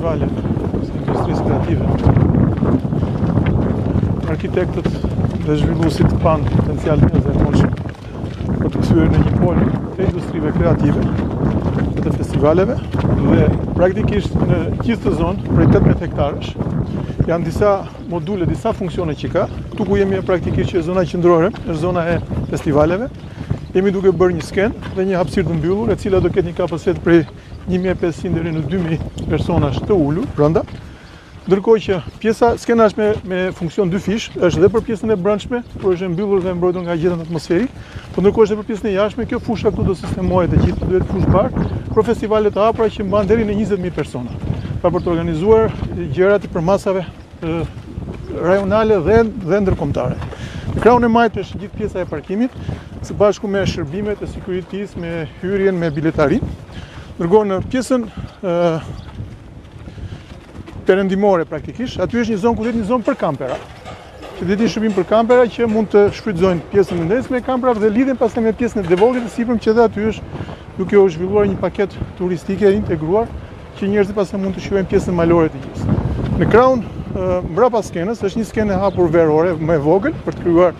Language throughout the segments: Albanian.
festivalet, ose industrisë kreative. Arkitektët dhe zhvilluesit kanë potencial të zakonshëm për të kthyer në një pol të industrive kreative, të festivaleve, dhe praktikisht në gjithë të zonë, prej 18 hektarësh, janë disa module, disa funksione që ka. Këtu ku jemi praktikisht që zona qendrore, është zona e festivaleve. Jemi duke bërë një skenë dhe një hapësirë të mbyllur, e cila do ketë një kapacitet prej 1500 deri në 2000 personash të ulur brenda. Ndërkohë që pjesa skena është me funksion dy fish, është dhe për pjesën e brendshme, por është e mbyllur dhe mbrojtur nga gjetën atmosferik, por ndërkohë është edhe për pjesën e jashtme. Kjo fusha këtu do sistemohet të gjithë, duhet fushë bar për festivalet të hapura që mban deri në 20000 persona. Pra për të organizuar gjëra të përmasave rajonale dhe ndërkombëtare. Në krahun e majtë është gjithë pjesa e parkimit, së bashku me shërbimet e sigurisë, me hyrjen, me biletarin. Ndërkohë në pjesën perëndimore praktikisht, aty është një zonë ku një zonë për kampera. Që dhe një shërbim për kampera që mund të shfrytëzojnë pjesën e ndesme e kamperave dhe lidhen pastaj me pjesën e devollit të sipërm, që dhe aty është duke u zhvilluar një paket turistike integruar që njerëzit pastaj mund të shijojnë pjesën malore të gjës. Në krahun mbrapa skenës është një skenë e hapur verore më e vogël për të krijuar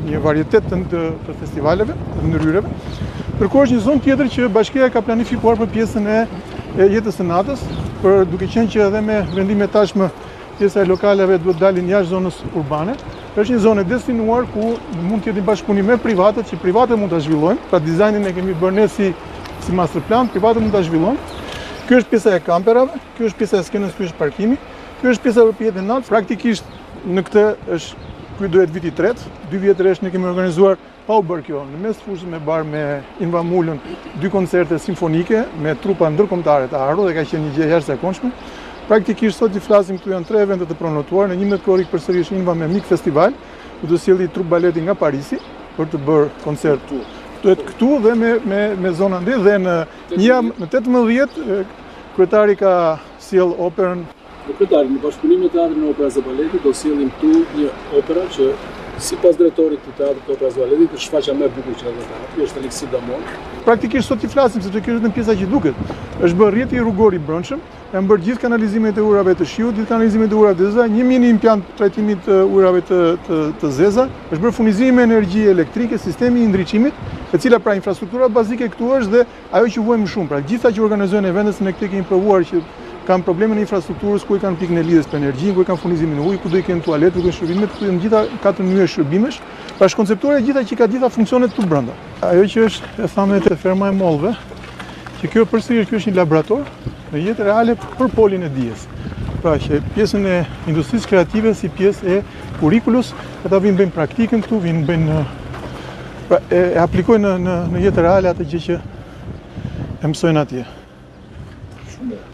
një varietet të festivaleve, të ndryreve. Ndërkohë është një zonë tjetër që bashkia ka planifikuar për pjesën e jetës së natës, për duke qenë që edhe me vendime tashmë pjesa e lokaleve duhet dalin jashtë zonës urbane. Është një zonë e destinuar ku mund të jetë një bashkëpunim me privatët, që privatët mund ta zhvillojnë. Pra dizajnin e kemi bërë ne si master plan, privatët mund ta zhvillojnë. Ky është pjesa e kamperave, ky është pjesa e skenës, ky është parkimi, ky është pjesa për jetën e natës. Praktikisht në këtë ky do jetë viti i tretë, 2 vjet rresht ne kemi organizuar pa u bërë kjo, në mes fushës me bar me Invamulën, 2 koncerte simfonike me trupa ndërkombëtare të ardhur dhe ka qenë një gjë jashtëzakonshme. Praktikisht sot i flasim këtu janë 3 evente të promotuara, në 11 korrik përsëri është Inva me Mik Festival, ku do sjelli trup baleti nga Parisi për të bërë koncert këtu dhe me zona ndë dhe në 18 kryetari ka sjell operën. Kryetari, në bashkëpunim me Teatrin e Operës dhe Baletit do sjellim këtu një opera që sipas drejtorit të Teatrit të Operës së Baletit është shfaqja më e bukur që do të hapi, është Alexis Damon. Praktikisht sot i flasim sepse kjo është në pjesa që duket. Është bërë rrjeti rrugor i brendshëm, janë bërë gjithë kanalizimet e ujrave të shiut, gjithë kanalizimet e ujrave të zeza, një mini impiant trajtimit të ujrave të zeza, është bërë furnizimi me energji elektrike, sistemi i ndriçimit, e cila pra infrastruktura bazike këtu është dhe ajo që vuajmë shumë. Pra gjitha që organizojnë eventet ne këtë kemi provuar që kanë probleme në infrastrukturës, ku i kanë pikën e lidhjes për energjinë, ku i kanë furnizimin e ujit, ku do i kenë tualetë, ku i kanë shërbimet, ku janë gjitha 4 mënyra shërbimesh, pra është konceptuar gjitha që ka gjitha funksionet këtu brenda. Ajo që është e thamë te ferma e mollëve, që kjo përsëri është një laborator në jetë reale për polin e dijes. Pra që pjesën e industrisë kreative si pjesë e kurikulus, ata vinë bëjnë praktikën këtu, vinë bëjnë pra e aplikojnë në jetë reale atë gjë që e mësojnë atje. Shumë mirë.